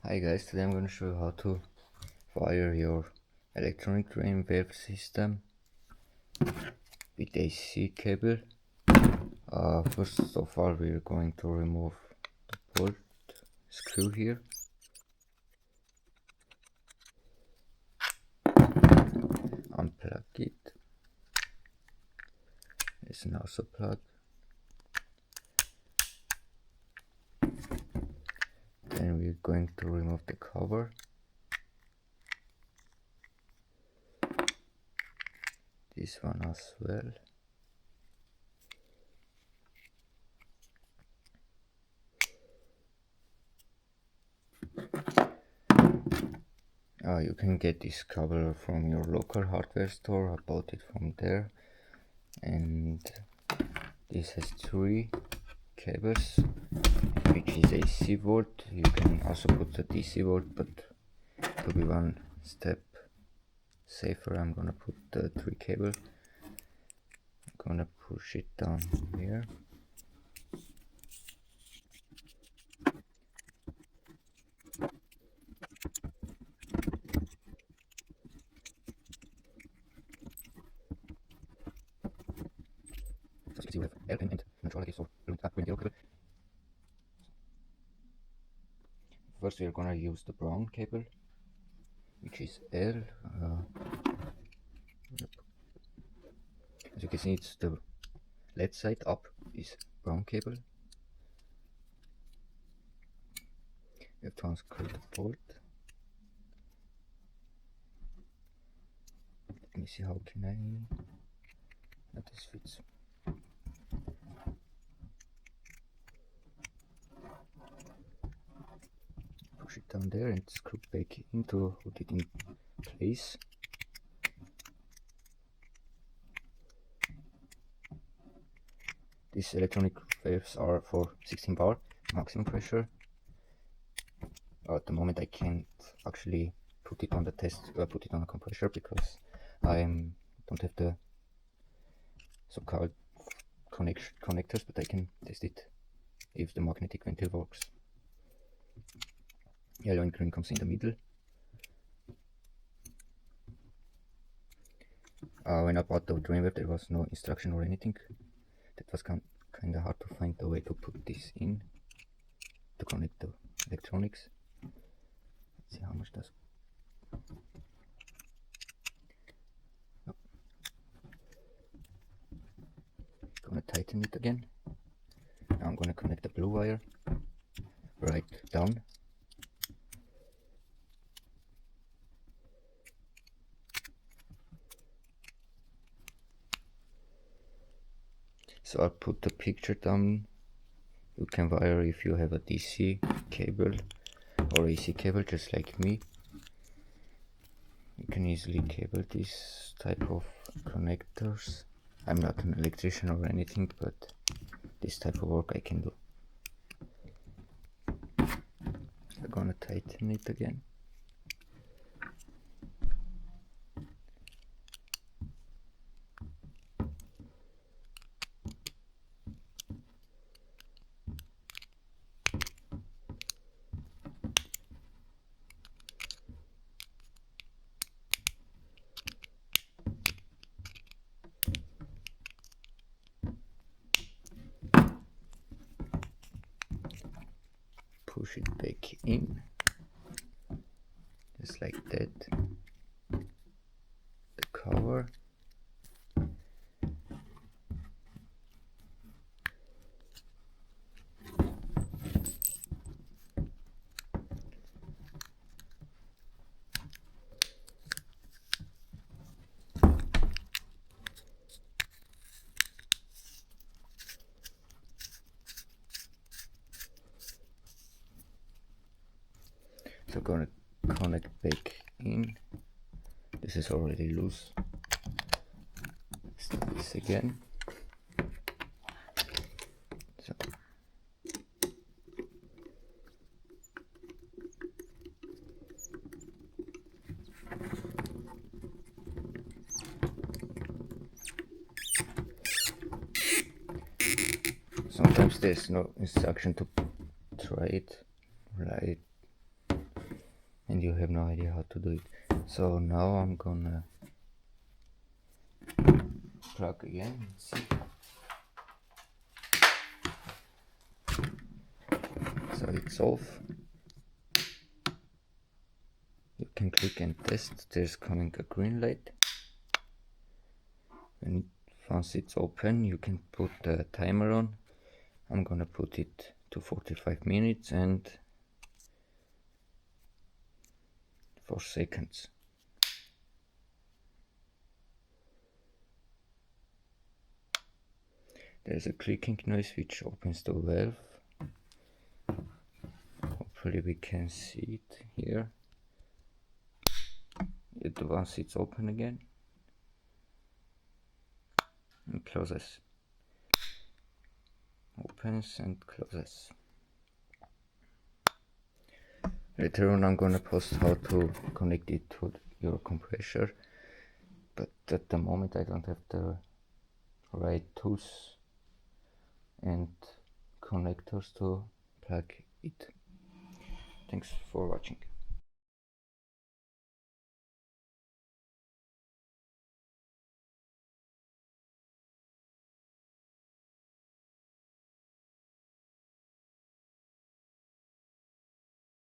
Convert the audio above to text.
Hi guys, today I'm going to show you how to wire your electronic drain valve system with AC cable. First of all, we're going to remove the bolt screw here. Unplug it. There's an also plug. Then we're going to remove the cover. This one as well. You can get this cover from your local hardware store. I bought it from there. And this has 3 cables, which is AC volt. You can also put the DC volt, but to be one step safer, I'm gonna put the 3 cable. I'm gonna push it down here. So as you can see, we have L and neutrality, so green yellow cable. First we are gonna use the brown cable, which is L. As you can see, it's the left side up is brown cable. We have to unscrew the bolt. Let me see, how can I... That this fits. Push it down there and screw back in to hold it in place. These electronic valves are for 16 bar maximum pressure. At the moment I can't actually put it on the put it on a compressor because I don't have the so-called connectors, but I can test it if the magnetic ventile works. Yellow and green comes in the middle. When I bought the drain valve, there was no instruction or anything. That was kind of hard to find the way to put this in to connect the electronics. Let's see how much does. Oh. Gonna tighten it again. Now I'm gonna connect the blue wire right down. So I'll put the picture down. You can wire if you have a DC cable or AC cable, just like me. You can easily cable this type of connectors. I'm not an electrician or anything, but this type of work I can do. I'm gonna tighten it again. Push it back in, just like that. The cover. So I'm gonna connect back in. This is already loose. Let's do this again. So sometimes there's no instruction to try it right and you have no idea how to do it. So now I'm gonna plug again and see. So it's off. You can click and test. There's coming a green light. Once it's open, you can put the timer on. I'm gonna put it to 45 minutes and 4 seconds. There's a clicking noise which opens the valve. Hopefully we can see it here. Once it's open again, and closes. Opens and closes. Later on I'm gonna post how to connect it to your compressor, but at the moment I don't have the right tools and connectors to plug it. Thanks for watching.